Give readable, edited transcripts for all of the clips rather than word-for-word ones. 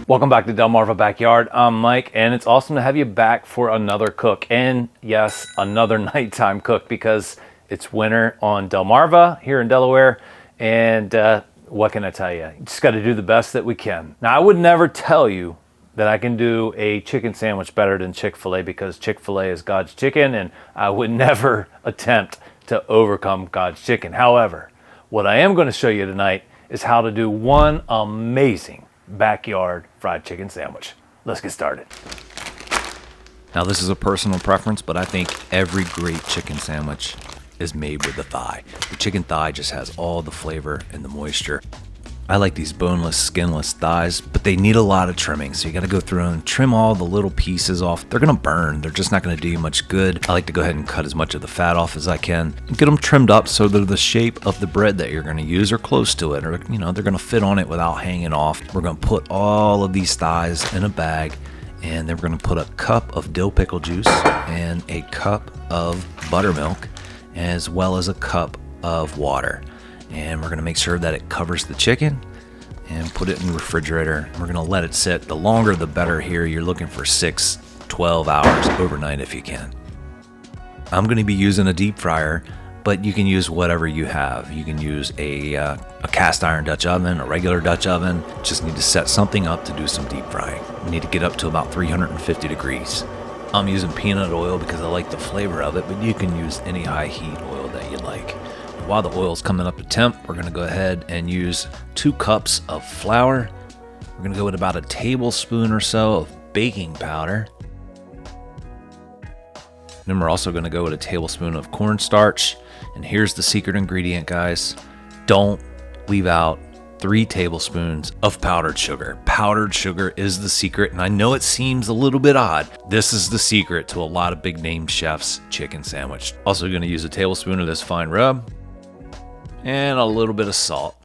Welcome back to Delmarva Backyard. I'm Mike, and it's awesome to have you back for another cook. And yes, another nighttime cook, because it's winter on Delmarva here in Delaware. And what can I tell you? You just got to do the best that we can. Now, I would never tell you that I can do a chicken sandwich better than Chick-fil-A, because Chick-fil-A is God's chicken, and I would never attempt to overcome God's chicken. However, what I am going to show you tonight is how to do one amazing backyard fried chicken sandwich. Let's get started. Now, this is a personal preference, but I think every great chicken sandwich is made with the thigh. The chicken thigh just has all the flavor and the moisture. I like these boneless, skinless thighs, but they need a lot of trimming, so you got to go through and trim all the little pieces off. They're going to burn. They're just not going to do you much good. I like to go ahead and cut as much of the fat off as I can and get them trimmed up so they're the shape of the bread that you're going to use or close to it, or they're going to fit on it without hanging off. We're going to put all of these thighs in a bag, and then we're going to put a cup of dill pickle juice and a cup of buttermilk, as well as a cup of water. And we're going to make sure that it covers the chicken and put it in the refrigerator. We're going to let it sit. The longer the better here. You're looking for 6-12 hours overnight if you can. I'm going to be using a deep fryer, but you can use whatever you have. You can use a cast iron Dutch oven, a regular Dutch oven. Just need to set something up to do some deep frying. We need to get up to about 350 degrees. I'm using peanut oil because I like the flavor of it, but you can use any high heat oil that you like. While the oil's coming up to temp, we're going to go ahead and use 2 cups of flour. We're going to go with about a tablespoon or so of baking powder. Then we're also going to go with a tablespoon of cornstarch. And here's the secret ingredient, guys. Don't leave out 3 tablespoons of powdered sugar. Powdered sugar is the secret, and I know it seems a little bit odd. This is the secret to a lot of big name chefs' chicken sandwich. Also going to use a tablespoon of this fine rub and a little bit of salt.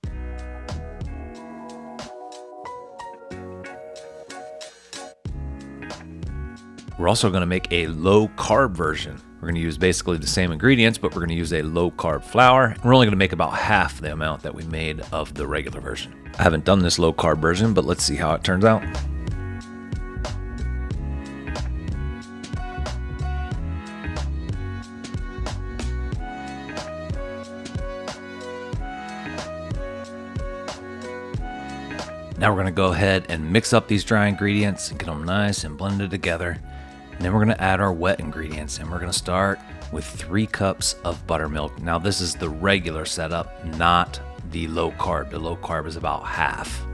We're also going to make a low carb version. We're going to use basically the same ingredients, but we're going to use a low carb flour. We're only going to make about half the amount that we made of the regular version. I haven't done this low carb version, but let's see how it turns out. Now we're going to go ahead and mix up these dry ingredients and get them nice and blended together. And then we're going to add our wet ingredients, and we're going to start with 3 cups of buttermilk. Now this is the regular setup, not the low carb. The low carb is about half.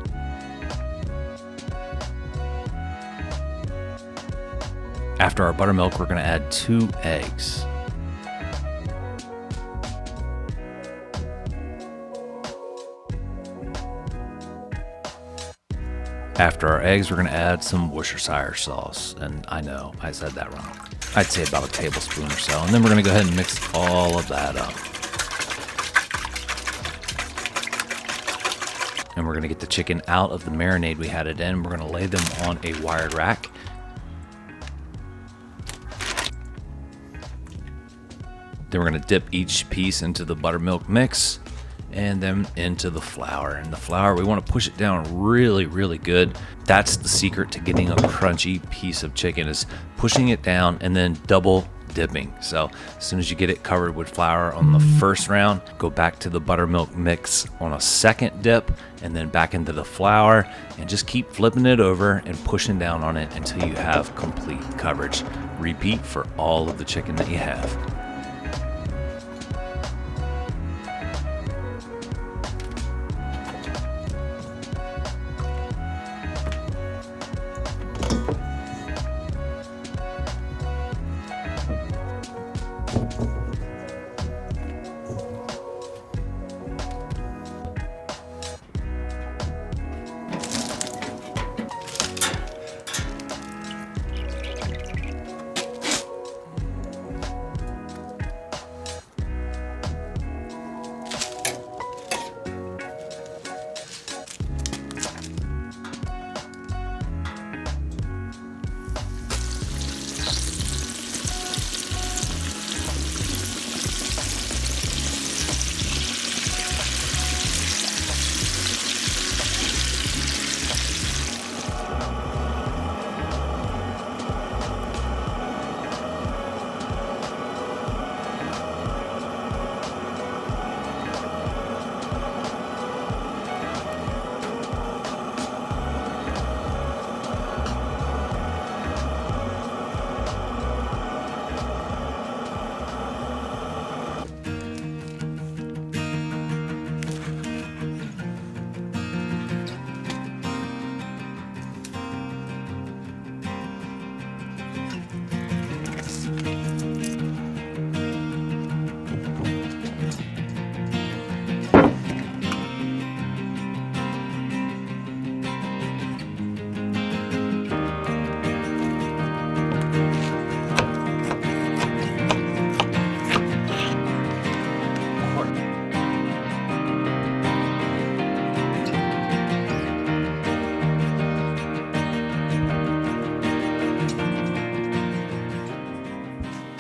After our buttermilk, we're going to add 2 eggs. After our eggs, we're going to add some Worcestershire sauce. And I know, I said that wrong. I'd say about a tablespoon or so. And then we're going to go ahead and mix all of that up. And we're going to get the chicken out of the marinade we had it in. We're going to lay them on a wired rack. Then we're going to dip each piece into the buttermilk mix and then into the flour. And the flour, we want to push it down really, really good. That's the secret to getting a crunchy piece of chicken, is pushing it down and then double dipping. So as soon as you get it covered with flour on the first round, go back to the buttermilk mix on a second dip, and then back into the flour, and just keep flipping it over and pushing down on it until you have complete coverage. Repeat for all of the chicken that you have.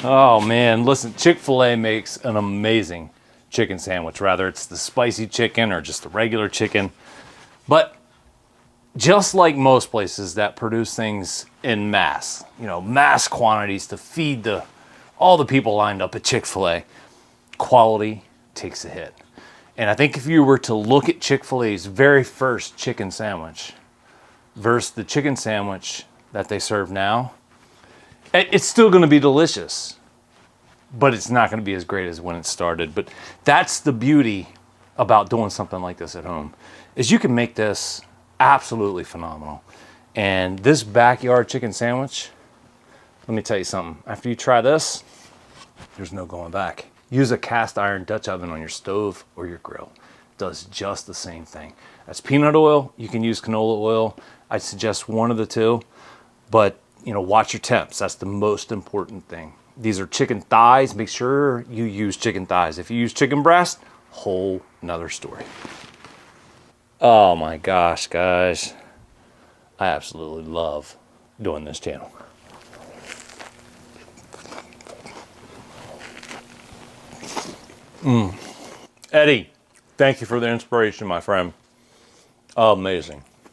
Oh man, listen, Chick-fil-A makes an amazing chicken sandwich, whether it's the spicy chicken or just the regular chicken. But just like most places that produce things in mass, mass quantities to feed all the people lined up at Chick-fil-A, quality takes a hit. And I think if you were to look at Chick-fil-A's very first chicken sandwich versus the chicken sandwich that they serve now, it's still going to be delicious, but it's not going to be as great as when it started. But that's the beauty about doing something like this at home, is you can make this absolutely phenomenal. And this backyard chicken sandwich, let me tell you something. After you try this, there's no going back. Use a cast iron Dutch oven on your stove or your grill. It does just the same thing. That's peanut oil. You can use canola oil. I suggest one of the two, but watch your temps. That's the most important thing. These are chicken thighs. Make sure you use chicken thighs. If you use chicken breast, whole nother story. Oh my gosh, guys. I absolutely love doing this channel. Eddie, thank you for the inspiration, my friend. Amazing.